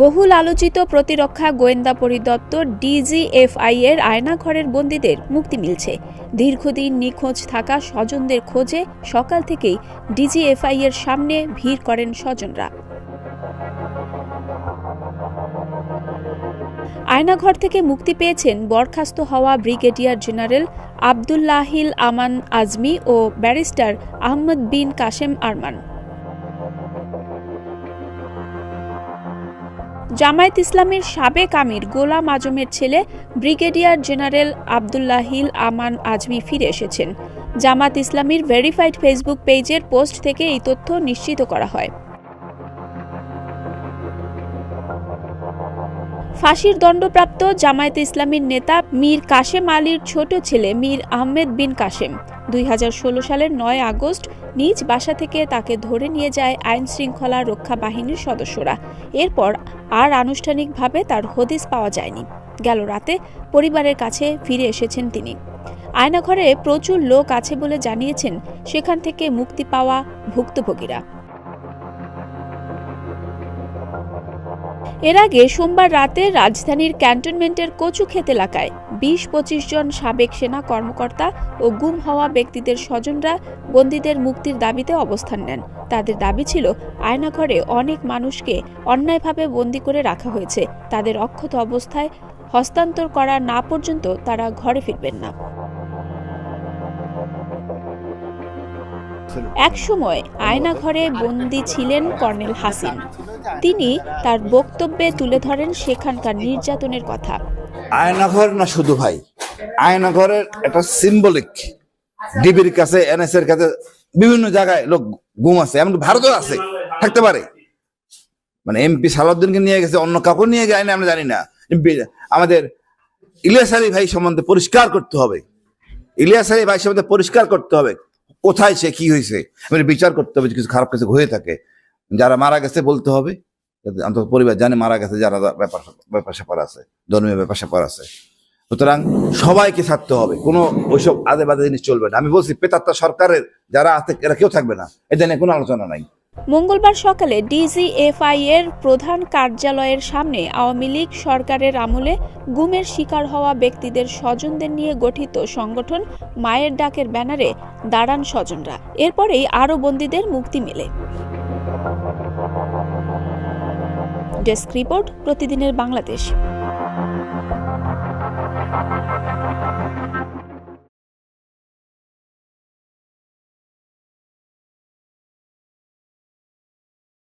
বহুল আলোচিত প্রতিরক্ষা গোয়েন্দা পরিদপ্তর ডিজিএফআই এর আয়নাঘরের বন্দীদের মুক্তি মিলছে। দীর্ঘদিন নিখোঁজ থাকা স্বজনদের খোঁজে সকাল থেকেই ডিজিএফআই এর সামনে ভিড় করেন স্বজনরা। আয়নাঘর থেকে মুক্তি পেয়েছেন বরখাস্ত হওয়া ব্রিগেডিয়ার জেনারেল আবদুল্লাহিল আমান আজমি ও ব্যারিস্টার আহমদ বিন কাশেম আরমান। জামায়াত ইসলামীর সাবেক আমির গোলাম আজমের ছেলে ব্রিগেডিয়ার জেনারেল আবদুল্লাহিল আমান আজমি ফিরে এসেছেন। জামায়াত ইসলামীর ভেরিফাইড ফেসবুক পেজের পোস্ট থেকে এই তথ্য নিশ্চিত করা হয়। ফাঁসির দণ্ডপ্রাপ্ত জামায়াত ইসলামীর নেতা মীর কাশেম আলীর ছোট ছেলে মীর আহমেদ বিন কাশেম 2016 সালের 9 আগস্ট নিজ বাসা থেকে তাকে ধরে নিয়ে যায় আইন শৃঙ্খলা রক্ষা বাহিনীর সদস্যরা। এরপর আর আনুষ্ঠানিকভাবে তার হদিস পাওয়া যায়নি। গেল রাতে পরিবারের কাছে ফিরে এসেছেন তিনি। আয়নাঘরে প্রচুর লোক আছে বলে জানিয়েছেন সেখান থেকে মুক্তি পাওয়া ভুক্তভোগীরা। এর আগে সোমবার রাতে রাজধানীর ক্যান্টনমেন্টের কচুক্ষেত এলাকায় 20-25 জন সাবেক সেনা কর্মকর্তা ও গুম হওয়া ব্যক্তিদের স্বজনরা বন্দীদের মুক্তির দাবিতে অবস্থান নেন। তাদের দাবি ছিল, আয়নাঘরে অনেক মানুষকে অন্যায়ভাবে বন্দী করে রাখা হয়েছে, তাদের অক্ষত অবস্থায় হস্তান্তর করা না পর্যন্ত তারা ঘরে ফিরবেন না। একসময় আয়নাঘরে বন্দী ছিলেন কর্নেল হাসিন। তিনি তার বক্তব্যে তুলে ধরেন সেখানকার নির্যাতনের কথা। আয়নাঘর না শুধু ভাই, আয়নাঘরের একটা সিম্বলিক। ডিবির কাছে, এনএস এর কাছে, বিভিন্ন জায়গায় লোক গুম আছে, এমন ভারতেও আছে, থাকতে পারে। মানে এমপি সালাউদ্দিনকে নিয়ে গেছে, অন্য কাউকে নিয়ে যায় না আমরা জানি না। আমাদের ইলিয়াস আলী ভাই সম্বন্ধে পরিষ্কার করতে হবে, ইলিয়াস আলী ভাই সম্বন্ধে পরিষ্কার করতে হবে, কোথায় সে কি হয়েছে বিচার করতে হবে। কিছু খারাপ কিছু হয়ে থাকে, যারা মারা গেছে বলতে হবে, অন্তত পরিবার জানে মারা গেছে, যারা ব্যাপার স্যাপার আছে, ধর্মীয় ব্যাপার স্যাপার আছে। সুতরাং সবাইকে ছাড়তে হবে, কোনো ওইসব আদে বাদে জিনিস চলবে না। আমি বলছি পেতাত্তা সরকারের যারা আছে এরা কেউ থাকবে না, এটা নিয়ে কোনো আলোচনা নাই। মঙ্গলবার সকালে ডিজিএফআই এর প্রধান কার্যালয়ের সামনে আওয়ামী লীগ সরকারের আমলে গুমের শিকার হওয়া ব্যক্তিদের স্বজনদের নিয়ে গঠিত সংগঠন মায়ের ডাকের ব্যানারে দাঁড়ান স্বজনরা। এরপরেই আরও বন্দীদের মুক্তি মেলে। ডেস্ক রিপোর্ট, প্রতিদিনের বাংলাদেশ।